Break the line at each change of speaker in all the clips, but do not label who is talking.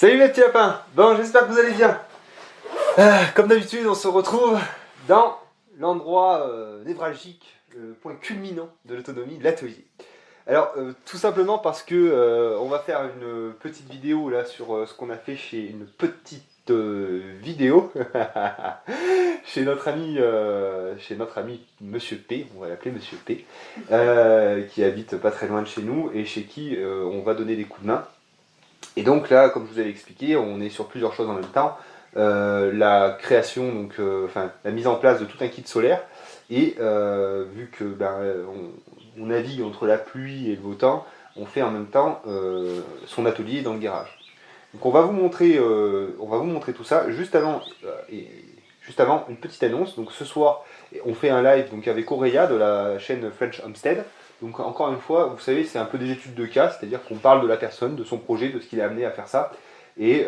Salut les petits lapins. Bon, j'espère que vous allez bien. Comme d'habitude, on se retrouve dans l'endroit névralgique, le point culminant de l'autonomie, l'atelier. Alors, tout simplement parce que on va faire une petite vidéo là sur ce qu'on a fait chez une petite vidéo chez notre ami Monsieur P, on va l'appeler Monsieur P, qui habite pas très loin de chez nous et chez qui on va donner des coups de main. Et donc là, comme je vous avais expliqué, on est sur plusieurs choses en même temps. La création, donc, la mise en place de tout un kit solaire. Et vu que on navigue entre la pluie et le beau temps, on fait en même temps son atelier dans le garage. Donc on va vous montrer tout ça. Juste avant une petite annonce. Donc ce soir, on fait un live donc, avec Aurélia de la chaîne French Homestead. Donc encore une fois, vous savez, c'est un peu des études de cas, c'est-à-dire qu'on parle de la personne, de son projet, de ce qui l'a amené à faire ça. Et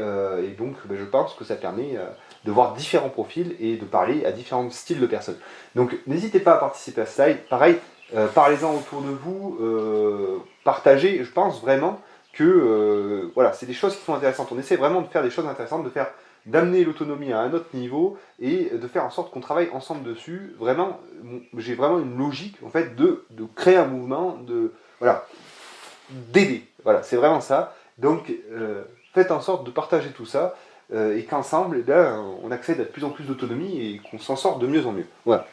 donc je pense que ça permet de voir différents profils et de parler à différents styles de personnes. Donc n'hésitez pas à participer à ce live. Pareil, parlez-en autour de vous, partagez. Je pense vraiment que voilà, c'est des choses qui sont intéressantes. On essaie vraiment de faire des choses intéressantes, d'amener l'autonomie à un autre niveau et de faire en sorte qu'on travaille ensemble dessus. Vraiment, j'ai vraiment une logique en fait de créer un mouvement, d'aider. Voilà, c'est vraiment ça. Donc, faites en sorte de partager tout ça et qu'ensemble, on accède à de plus en plus d'autonomie et qu'on s'en sorte de mieux en mieux. Voilà.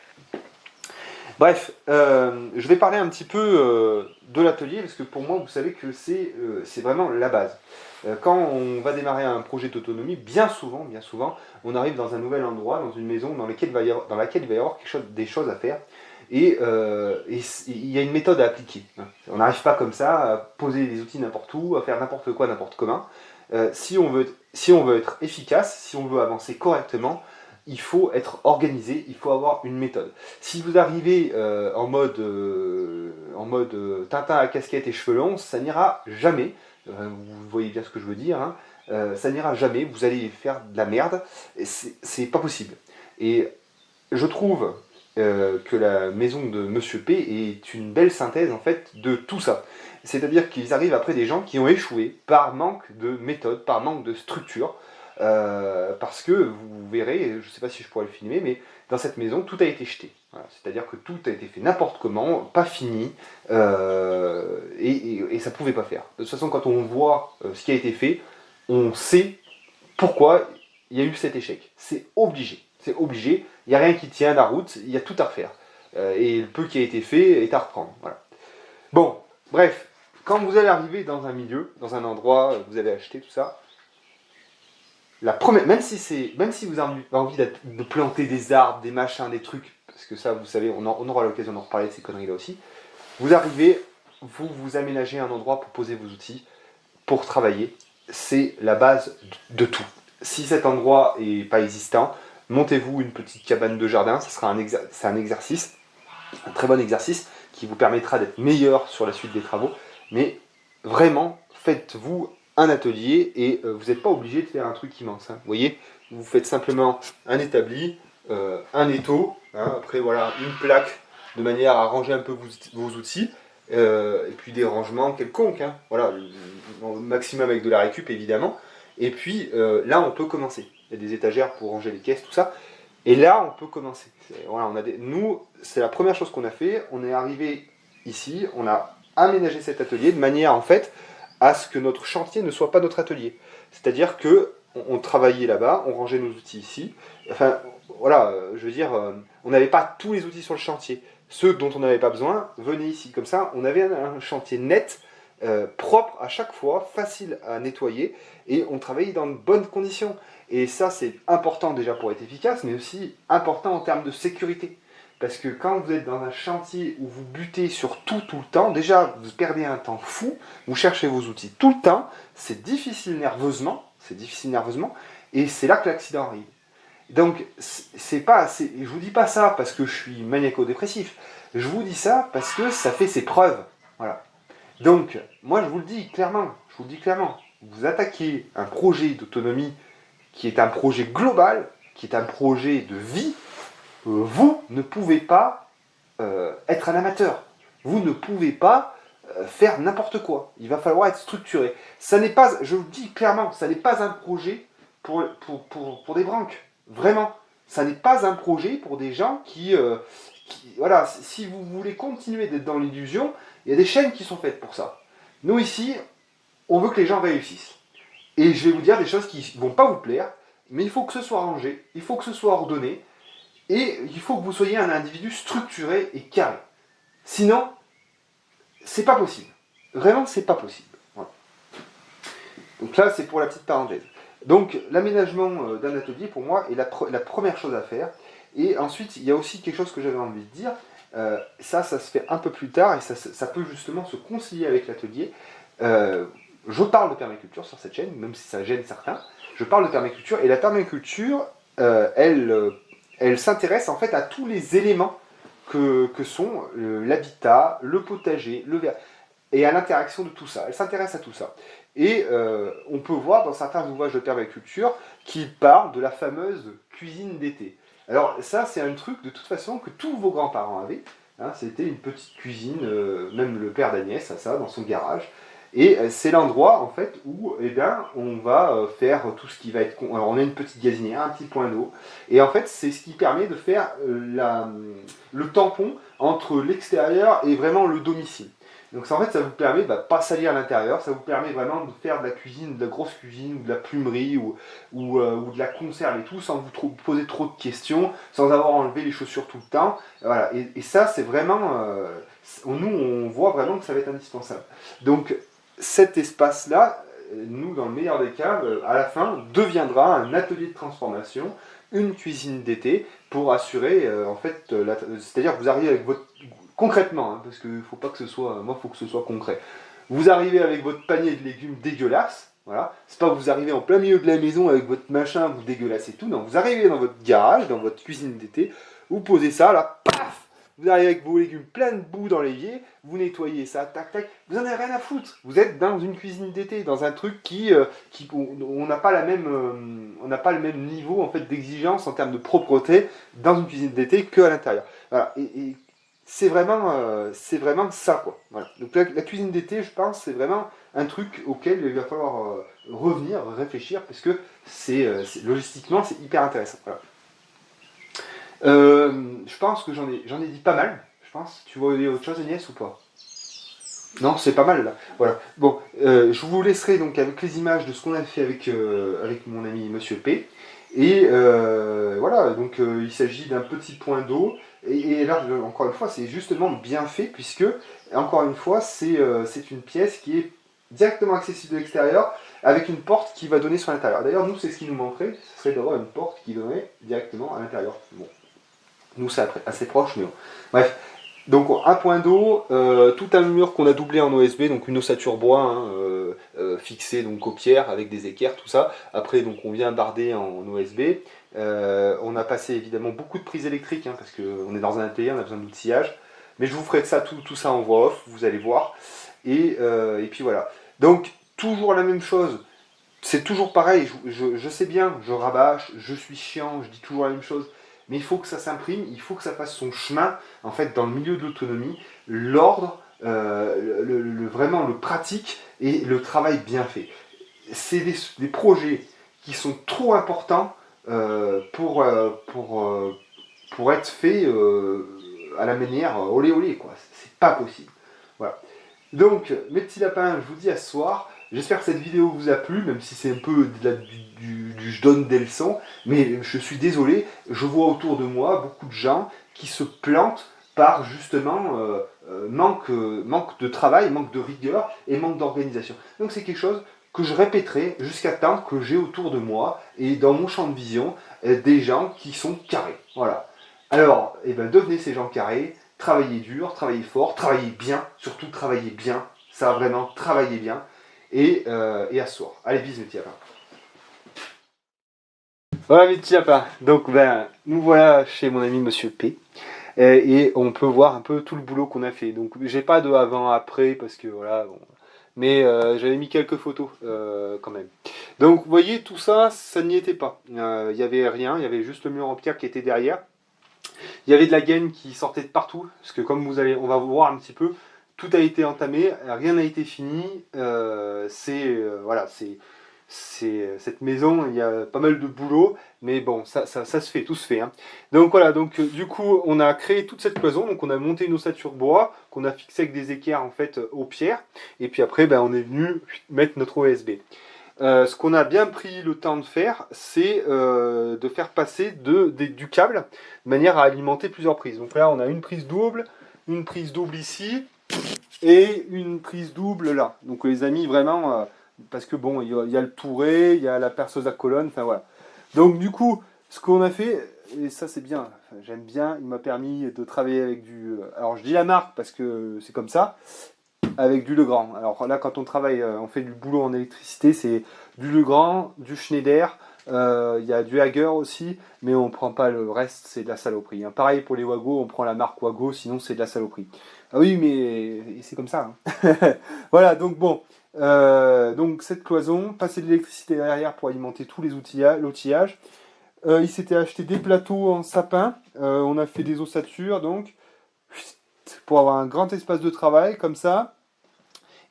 Bref, je vais parler un petit peu de l'atelier parce que pour moi, vous savez que c'est vraiment la base. Quand on va démarrer un projet d'autonomie, bien souvent, on arrive dans un nouvel endroit, dans une maison dans laquelle il va y avoir des choses à faire. Et il y a une méthode à appliquer. On n'arrive pas comme ça à poser des outils n'importe où, à faire n'importe quoi, n'importe comment. Si on veut être efficace, si on veut avancer correctement, il faut être organisé, il faut avoir une méthode. Si vous arrivez en mode Tintin à casquette et cheveux longs, ça n'ira jamais. Vous voyez bien ce que je veux dire. Hein. Ça n'ira jamais, vous allez faire de la merde. C'est pas possible. Et je trouve que la maison de Monsieur P est une belle synthèse en fait de tout ça. C'est-à-dire qu'ils arrivent après des gens qui ont échoué par manque de méthode, par manque de structure. Parce que vous verrez, je ne sais pas si je pourrais le filmer, mais dans cette maison, tout a été jeté. Voilà, c'est-à-dire que tout a été fait n'importe comment, pas fini, et ça ne pouvait pas faire. De toute façon, quand on voit ce qui a été fait, on sait pourquoi il y a eu cet échec. C'est obligé. Il n'y a rien qui tient la route, il y a tout à refaire. Et le peu qui a été fait est à reprendre. Voilà. Bon, bref, quand vous allez arriver dans un milieu, dans un endroit, vous allez acheter tout ça, la première, même si vous avez envie de planter des arbres, des machins, des trucs, parce que ça, vous savez, on aura l'occasion d'en reparler de ces conneries-là aussi, vous arrivez, vous aménagez un endroit pour poser vos outils, pour travailler, c'est la base de tout. Si cet endroit n'est pas existant, montez-vous une petite cabane de jardin, c'est un exercice, un très bon exercice, qui vous permettra d'être meilleur sur la suite des travaux, mais vraiment, faites-vous un atelier et vous n'êtes pas obligé de faire un truc immense. Hein. Vous voyez, vous faites simplement un établi, un étau, hein, après voilà, une plaque de manière à ranger un peu vos outils, et puis des rangements quelconques, hein, voilà, au maximum avec de la récup évidemment. Et puis là on peut commencer. Il y a des étagères pour ranger les caisses, tout ça. Et là on peut commencer. Voilà, nous, c'est la première chose qu'on a fait. On est arrivé ici, on a aménagé cet atelier de manière en fait à ce que notre chantier ne soit pas notre atelier. C'est-à-dire que on travaillait là-bas, on rangeait nos outils ici. Enfin, voilà, je veux dire, on n'avait pas tous les outils sur le chantier. Ceux dont on n'avait pas besoin venaient ici. Comme ça, on avait un chantier net, propre à chaque fois, facile à nettoyer, et on travaillait dans de bonnes conditions. Et ça, c'est important déjà pour être efficace, mais aussi important en termes de sécurité. Parce que quand vous êtes dans un chantier où vous butez sur tout le temps, déjà vous perdez un temps fou, vous cherchez vos outils tout le temps, c'est difficile nerveusement, et c'est là que l'accident arrive. Donc, je vous dis pas ça parce que je suis maniaco-dépressif, je vous dis ça parce que ça fait ses preuves. Voilà. Donc, moi je vous le dis clairement, vous attaquez un projet d'autonomie qui est un projet global, qui est un projet de vie. Vous ne pouvez pas être un amateur. Vous ne pouvez pas faire n'importe quoi. Il va falloir être structuré. Ça n'est pas, je vous le dis clairement, ça n'est pas un projet pour des branques. Vraiment. Ça n'est pas un projet pour des gens voilà, si vous voulez continuer d'être dans l'illusion, il y a des chaînes qui sont faites pour ça. Nous ici, on veut que les gens réussissent. Et je vais vous dire des choses qui ne vont pas vous plaire, mais il faut que ce soit rangé, il faut que ce soit ordonné, et il faut que vous soyez un individu structuré et carré. Sinon, c'est pas possible. Vraiment, c'est pas possible. Voilà. Donc là, c'est pour la petite parenthèse. Donc, l'aménagement d'un atelier, pour moi, est la première chose à faire. Et ensuite, il y a aussi quelque chose que j'avais envie de dire. Ça se fait un peu plus tard, et ça peut justement se concilier avec l'atelier. Je parle de permaculture sur cette chaîne, même si ça gêne certains. Je parle de permaculture, et la permaculture, elle s'intéresse en fait à tous les éléments que sont l'habitat, le potager, le verre, et à l'interaction de tout ça. Elle s'intéresse à tout ça. Et on peut voir dans certains ouvrages de permaculture qu'ils parlent de la fameuse cuisine d'été. Alors ça, c'est un truc de toute façon que tous vos grands-parents avaient. Hein, c'était une petite cuisine, même le père d'Agnès a ça dans son garage. Et c'est l'endroit en fait où on va faire tout ce qui va être... Alors on a une petite gazinière, un petit point d'eau. Et en fait, c'est ce qui permet de faire le tampon entre l'extérieur et vraiment le domicile. Donc ça, en fait, ça vous permet de ne pas salir l'intérieur, ça vous permet vraiment de faire de la cuisine, de la grosse cuisine, ou de la plumerie, ou de la conserve et tout, sans vous poser trop de questions, sans avoir enlevé les chaussures tout le temps. Voilà. Et ça, c'est vraiment... nous, on voit vraiment que ça va être indispensable. Donc cet espace-là, nous, dans le meilleur des cas, à la fin, deviendra un atelier de transformation, une cuisine d'été, pour assurer, en fait, c'est-à-dire que vous arrivez avec votre... Concrètement, hein, parce qu'il ne faut pas que ce soit... Moi, il faut que ce soit concret. Vous arrivez avec votre panier de légumes dégueulasse, voilà. C'est pas que vous arrivez en plein milieu de la maison avec votre machin, vous dégueulassez tout, non. Vous arrivez dans votre garage, dans votre cuisine d'été, vous posez ça, là, paf. Vous arrivez avec vos légumes plein de boue dans l'évier, vous nettoyez ça, tac, tac, vous n'en avez rien à foutre. Vous êtes dans une cuisine d'été, dans un truc on n'a pas le même niveau en fait d'exigence en termes de propreté dans une cuisine d'été qu'à l'intérieur. Voilà. Et c'est vraiment ça, quoi. Voilà. Donc la cuisine d'été, je pense, c'est vraiment un truc auquel il va falloir revenir, réfléchir, parce que logistiquement, c'est hyper intéressant. Voilà. Je pense que j'en ai dit pas mal, je pense. Tu vois autre chose, Agnès, ou pas? Non, c'est pas mal, là. Voilà. Bon, je vous laisserai donc avec les images de ce qu'on a fait avec mon ami Monsieur P. Et voilà, donc il s'agit d'un petit point d'eau. Et là, encore une fois, c'est justement bien fait, puisque, encore une fois, c'est une pièce qui est directement accessible de l'extérieur, avec une porte qui va donner sur l'intérieur. D'ailleurs, nous, c'est ce qui nous manquerait, ce serait d'avoir une porte qui donnait directement à l'intérieur. Bon, nous, c'est assez proche, mais bon. Bref, donc un point d'eau, tout un mur qu'on a doublé en OSB, donc une ossature bois fixée donc aux pierres avec des équerres, tout ça. Après, donc on vient barder en OSB. On a passé évidemment beaucoup de prises électriques, hein, parce qu'on est dans un atelier, on a besoin d'outillage. Mais je vous ferai tout ça en voix off, vous allez voir. Et puis voilà. Donc, toujours la même chose. C'est toujours pareil, je sais bien, je rabâche, je suis chiant, je dis toujours la même chose. Mais il faut que ça s'imprime, il faut que ça fasse son chemin, en fait, dans le milieu de l'autonomie, l'ordre, vraiment le pratique et le travail bien fait. C'est des projets qui sont trop importants pour être faits à la manière olé olé, quoi. C'est pas possible. Voilà. Donc, mes petits lapins, je vous dis à ce soir. J'espère que cette vidéo vous a plu, même si c'est un peu du je donne des leçons, mais je suis désolé, je vois autour de moi beaucoup de gens qui se plantent par justement manque de travail, manque de rigueur et manque d'organisation. Donc c'est quelque chose que je répéterai jusqu'à temps que j'ai autour de moi et dans mon champ de vision des gens qui sont carrés. Voilà. Alors, devenez ces gens carrés, travaillez dur, travaillez fort, travaillez bien, surtout travaillez bien, ça vraiment travaillez bien. Et à ce soir. Allez, bisous mes petits lapins. Voilà mes petits lapins. Donc nous voilà chez mon ami Monsieur P. Et on peut voir un peu tout le boulot qu'on a fait. Donc j'ai pas de avant-après parce que voilà. Bon. Mais j'avais mis quelques photos quand même. Donc vous voyez, tout ça, ça n'y était pas. Il n'y avait rien, il y avait juste le mur en pierre qui était derrière. Il y avait de la gaine qui sortait de partout. Parce que comme on va voir un petit peu, tout a été entamé, rien n'a été fini. Voilà, cette maison, il y a pas mal de boulot, mais bon, ça se fait, tout se fait, hein. Donc voilà, donc du coup, on a créé toute cette cloison, donc on a monté une ossature bois qu'on a fixée avec des équerres en fait aux pierres, et puis après, ben, on est venu mettre notre OSB. Ce qu'on a bien pris le temps de faire, c'est de faire passer du câble de manière à alimenter plusieurs prises. Donc là, on a une prise double ici et une prise double là. Donc on les a mis vraiment parce que bon, il y a le touret, il y a la perceuse à colonne, enfin voilà. Donc du coup, ce qu'on a fait, et ça c'est bien, enfin, j'aime bien, il m'a permis de travailler avec alors je dis la marque parce que c'est comme ça, avec du Legrand. Alors là, quand on travaille, on fait du boulot en électricité, c'est du Legrand, du Schneider, il y a du Hager aussi, mais on prend pas le reste, c'est de la saloperie, hein. Pareil pour les Wago, on prend la marque Wago, sinon c'est de la saloperie. Ah oui, mais c'est comme ça, hein. Voilà, donc bon. Donc cette cloison, passer de l'électricité derrière pour alimenter tous les l'outillage. Il s'était acheté des plateaux en sapin, on a fait des ossatures, donc pour avoir un grand espace de travail comme ça.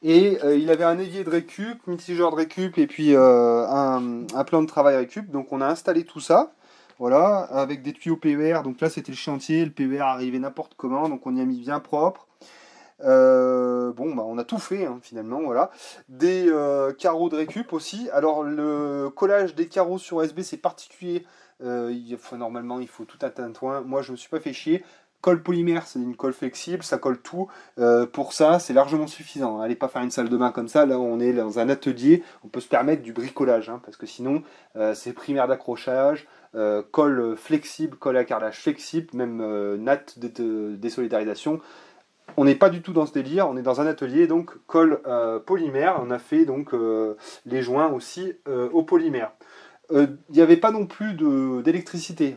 Et il avait un évier de récup, mitigeur de récup et puis un plan de travail récup. Donc on a installé tout ça, voilà, avec des tuyaux PER. Donc là c'était le chantier, le PER arrivait n'importe comment, donc on y a mis bien propre. Bon, bah, on a tout fait hein, finalement, voilà. Des carreaux de récup aussi. Alors le collage des carreaux sur USB c'est particulier. Normalement il faut tout un tintouin. Moi je me suis pas fait chier. Colle polymère, c'est une colle flexible, ça colle tout. Pour ça, c'est largement suffisant. Allez pas faire une salle de bain comme ça. Là, on est dans un atelier. On peut se permettre du bricolage, hein, parce que sinon, c'est primaire d'accrochage, colle flexible, colle à carrelage flexible, même natte de désolidarisation. On n'est pas du tout dans ce délire. On est dans un atelier, donc colle polymère. On a fait donc les joints aussi au polymère. Il n'y avait pas non plus d'électricité.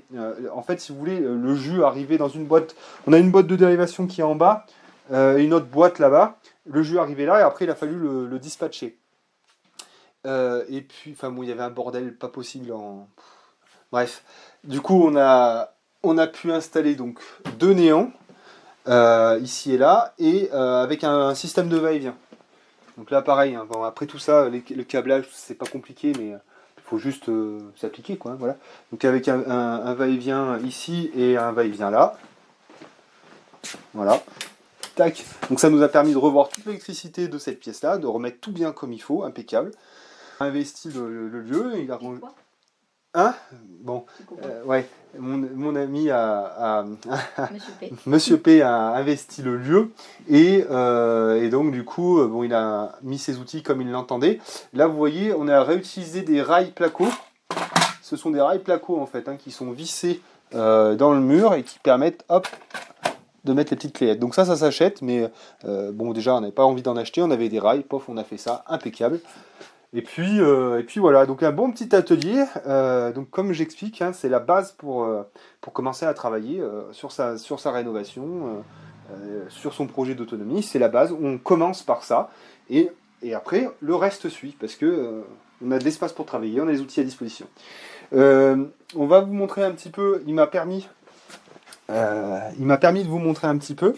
En fait, si vous voulez, le jus arrivait dans une boîte. On a une boîte de dérivation qui est en bas, une autre boîte là-bas. Le jus arrivait là et après il a fallu le dispatcher. Et puis, enfin bon, il y avait un bordel pas possible. Bref, du coup, on a pu installer donc deux néons ici et là et avec un système de va-et-vient. Donc là, pareil. Hein, bon, après tout ça, le câblage, c'est pas compliqué, mais faut juste s'appliquer quoi, voilà. Donc avec un va-et-vient ici et un va-et-vient là. Voilà. Tac. Donc ça nous a permis de revoir toute l'électricité de cette pièce là, de remettre tout bien comme il faut, impeccable. On a investi le lieu, il a rangé. Hein? Bon. Ouais. Mon ami Monsieur P a investi le lieu et donc du coup bon il a mis ses outils comme il l'entendait. Là vous voyez on a réutilisé des rails placo. Ce sont des rails placo en fait hein, qui sont vissés dans le mur et qui permettent hop de mettre les petites cléettes. Donc ça s'achète mais bon déjà on n'avait pas envie d'en acheter, on avait des rails, pof on a fait ça, impeccable. Et puis voilà, donc un bon petit atelier. Donc comme j'explique, hein, c'est la base pour commencer à travailler sur sa rénovation, sur son projet d'autonomie. C'est la base. On commence par ça et après le reste suit parce que on a de l'espace pour travailler, on a les outils à disposition. On va vous montrer un petit peu. Il m'a permis de vous montrer un petit peu.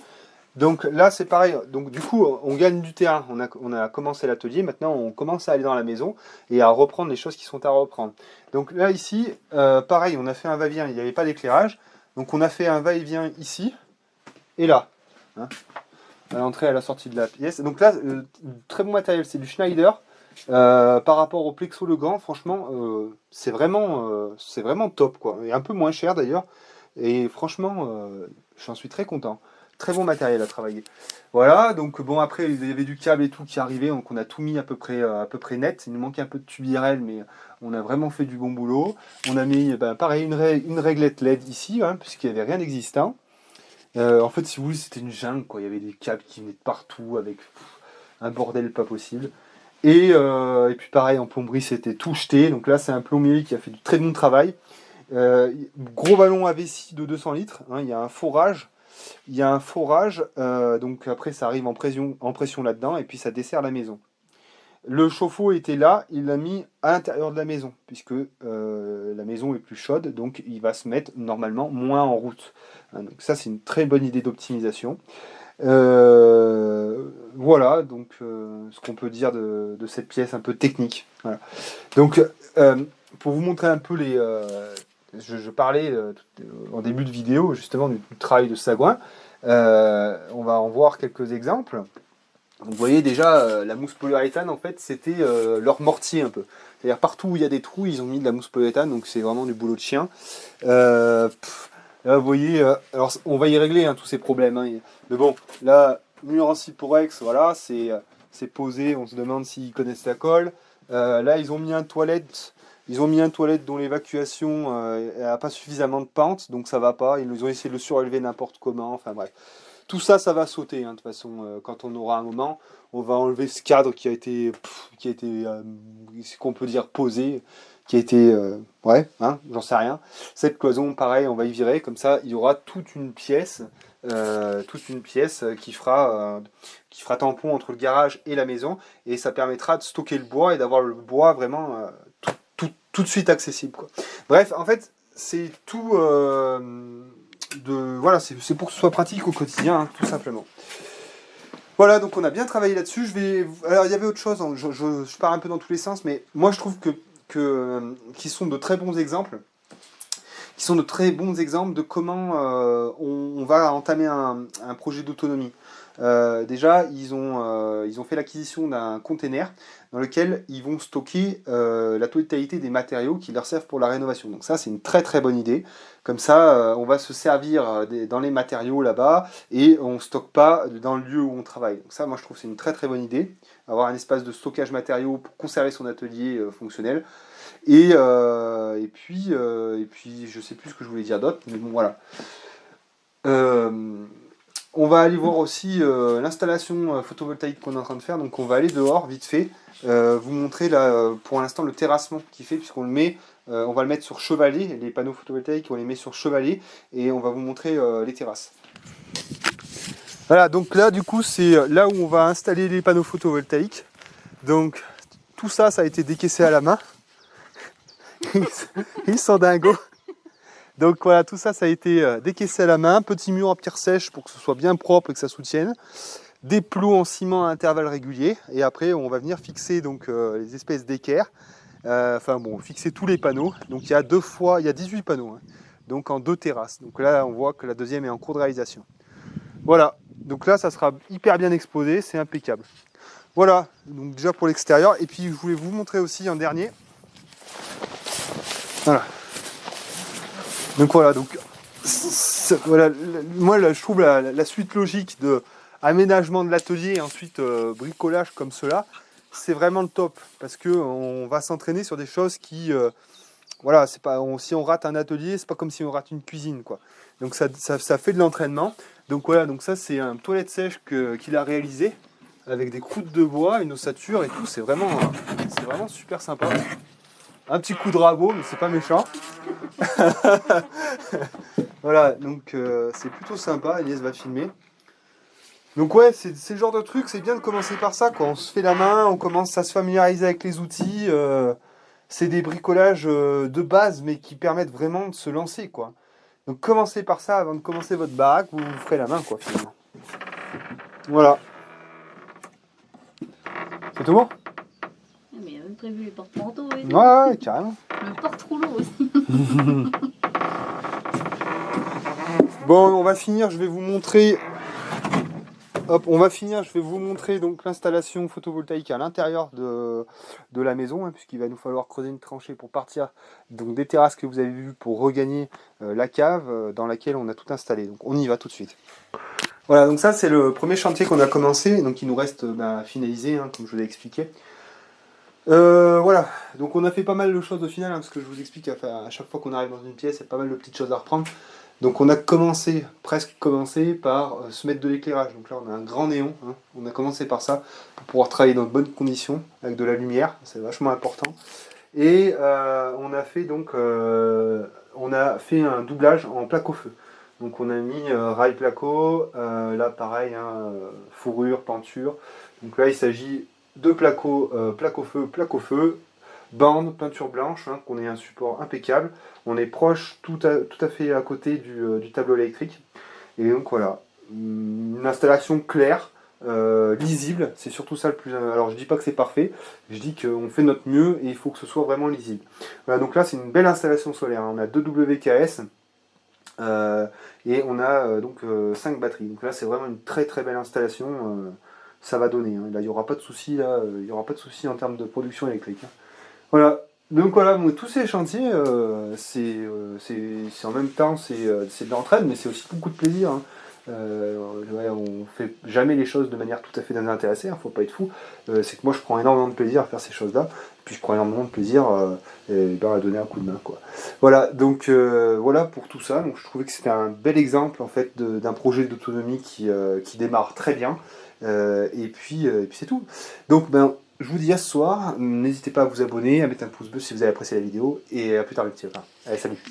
Donc là c'est pareil, donc du coup on gagne du terrain, on a commencé l'atelier, maintenant on commence à aller dans la maison et à reprendre les choses qui sont à reprendre. Donc là ici, pareil, on a fait un va-et-vient, il n'y avait pas d'éclairage, donc on a fait un va-et-vient ici et là, hein, à l'entrée et à la sortie de la pièce. Donc là, très bon matériel, c'est du Schneider, par rapport au Plexo Legrand, franchement c'est vraiment top quoi, et un peu moins cher d'ailleurs, et franchement j'en suis très content. Très bon matériel à travailler. Voilà, donc bon après il y avait du câble et tout qui arrivait, donc on a tout mis à peu près net. Il nous manquait un peu de tubirelle, mais on a vraiment fait du bon boulot. On a mis pareil une réglette LED ici, hein, puisqu'il n'y avait rien d'existant. En fait si vous voulez c'était une jungle, quoi. Il y avait des câbles qui venaient de partout avec un bordel pas possible. Et puis pareil en plomberie c'était tout jeté, donc là c'est un plombier qui a fait du très bon travail. Gros ballon à vessie de 200 litres, hein, il y a un forage. Donc après ça arrive en pression là-dedans, et puis ça dessert la maison. Le chauffe-eau était là, il l'a mis à l'intérieur de la maison, puisque la maison est plus chaude, donc il va se mettre normalement moins en route. Hein, donc ça c'est une très bonne idée d'optimisation. Voilà, donc ce qu'on peut dire de cette pièce un peu technique. Voilà. Donc, pour vous montrer un peu je parlais en début de vidéo justement du travail de Sagouin. On va en voir quelques exemples. Vous voyez déjà, la mousse polyuréthane, en fait, c'était leur mortier un peu. C'est-à-dire partout où il y a des trous, ils ont mis de la mousse polyuréthane, donc c'est vraiment du boulot de chien. Là, vous voyez, alors on va y régler tous ces problèmes. Hein. Mais bon, là, mur en Cyporex, voilà, c'est posé, on se demande s'ils connaissent la colle. Là, ils ont mis un toilette. Ils ont mis un toilette dont l'évacuation n'a pas suffisamment de pente, donc ça va pas. Ils ont essayé de le surélever n'importe comment. Enfin bref. Tout ça, ça va sauter, hein, de toute façon, quand on aura un moment. On va enlever ce cadre qu'on peut dire posé, qui a été, ouais, hein, j'en sais rien. Cette cloison, pareil, on va y virer, comme ça, il y aura toute une pièce qui fera tampon entre le garage et la maison, et ça permettra de stocker le bois et d'avoir le bois vraiment tout de suite accessible, quoi. Bref, en fait, c'est tout. Voilà, c'est pour que ce soit pratique au quotidien, hein, tout simplement. Voilà, donc on a bien travaillé là-dessus. Alors il y avait autre chose, hein, je pars un peu dans tous les sens, mais moi je trouve qui sont de très bons exemples, de comment on va entamer un projet d'autonomie. Déjà, ils ont fait l'acquisition d'un container dans lequel ils vont stocker la totalité des matériaux qui leur servent pour la rénovation. Donc ça, c'est une très très bonne idée. Comme ça, on va se servir dans les matériaux là-bas et on ne stocke pas dans le lieu où on travaille. Donc ça, moi, je trouve que c'est une très très bonne idée. Avoir un espace de stockage matériaux pour conserver son atelier fonctionnel. Et puis, je sais plus ce que je voulais dire d'autre, mais bon, voilà. On va aller voir aussi l'installation photovoltaïque qu'on est en train de faire. Donc on va aller dehors vite fait, vous montrer là pour l'instant le terrassement qu'il fait, puisqu'on le met, on va le mettre sur chevalet, les panneaux photovoltaïques on les met sur chevalet et on va vous montrer les terrasses. Voilà, donc là du coup c'est là où on va installer les panneaux photovoltaïques. Donc tout ça, ça a été décaissé à la main. Ils sont dingos. Donc voilà, tout ça, ça a été décaissé à la main. Petit mur en pierre sèche pour que ce soit bien propre et que ça soutienne. Des plots en ciment à intervalles réguliers. Et après, on va venir fixer donc, les espèces d'équerres. Enfin bon, fixer tous les panneaux. Donc il y a 18 panneaux. Hein. Donc en 2 terrasses. Donc là, on voit que la deuxième est en cours de réalisation. Voilà. Donc là, ça sera hyper bien exposé. C'est impeccable. Voilà. Donc déjà pour l'extérieur. Et puis, je voulais vous montrer aussi un dernier. Voilà. Donc voilà, voilà, moi là, je trouve la suite logique de aménagement de l'atelier et ensuite bricolage comme cela, c'est vraiment le top parce que on va s'entraîner sur des choses qui, voilà, c'est pas, si on rate un atelier, c'est pas comme si on rate une cuisine, quoi. Donc ça fait de l'entraînement. Donc voilà, donc ça c'est un toilette sèche qu'il a réalisé avec des croûtes de bois, une ossature et tout, c'est vraiment super sympa. Un petit coup de rabot, mais c'est pas méchant. Voilà, donc c'est plutôt sympa, Agnès va filmer. Donc ouais, c'est le genre de truc, c'est bien de commencer par ça, quoi. On se fait la main, on commence à se familiariser avec les outils. C'est des bricolages de base, mais qui permettent vraiment de se lancer, quoi. Donc commencez par ça avant de commencer votre baraque, vous vous ferez la main, quoi, finalement. Voilà. C'est tout bon ?
Mais il y a même prévu les porte-manteaux et tout.
Ouais, carrément.
Le porte-rouleau aussi.
Bon, on va finir, je vais vous montrer. Hop, on va finir, je vais vous montrer donc l'installation photovoltaïque à l'intérieur de la maison, hein, puisqu'il va nous falloir creuser une tranchée pour partir donc des terrasses que vous avez vues pour regagner la cave dans laquelle on a tout installé. Donc on y va tout de suite. Voilà, donc ça c'est le premier chantier qu'on a commencé, donc il nous reste à finaliser, hein, comme je vous l'ai expliqué. Voilà, donc on a fait pas mal de choses au final, hein, parce que je vous explique à chaque fois qu'on arrive dans une pièce, il y a pas mal de petites choses à reprendre. Donc on a presque commencé par se mettre de l'éclairage. Donc là on a un grand néon, hein. On a commencé par ça pour pouvoir travailler dans de bonnes conditions, avec de la lumière, c'est vachement important. Et on a fait un doublage en placo feu. Donc on a mis rail placo, là pareil, hein, fourrure, peinture. Donc là il s'agit de placo feu, bande, peinture blanche, hein, qu'on ait un support impeccable. On est proche tout à fait à côté du tableau électrique. Et donc voilà. une installation claire, lisible, c'est surtout ça le plus... Alors je dis pas que c'est parfait, je dis qu'on fait notre mieux et il faut que ce soit vraiment lisible. Voilà, donc là c'est une belle installation solaire, hein. On a 2 WKS et on a donc 5 batteries. Donc là c'est vraiment une très très belle installation, ça va donner, hein. Là il n'y aura pas de souci, il y aura pas de souci en termes de production électrique, hein. Voilà. Donc voilà, moi, tous ces chantiers, c'est en même temps c'est de l'entraide, mais c'est aussi beaucoup de plaisir, hein. Ouais, on fait jamais les choses de manière tout à fait désintéressée, hein, faut pas être fou. C'est que moi je prends énormément de plaisir à faire ces choses-là, puis je prends énormément de plaisir à donner un coup de main, quoi. Voilà, donc voilà pour tout ça. Donc je trouvais que c'était un bel exemple en fait d'un projet d'autonomie qui démarre très bien. Et puis c'est tout. Donc ben je vous dis à ce soir. N'hésitez pas à vous abonner, à mettre un pouce bleu si vous avez apprécié la vidéo, et à plus tard les petits copains. Allez, salut.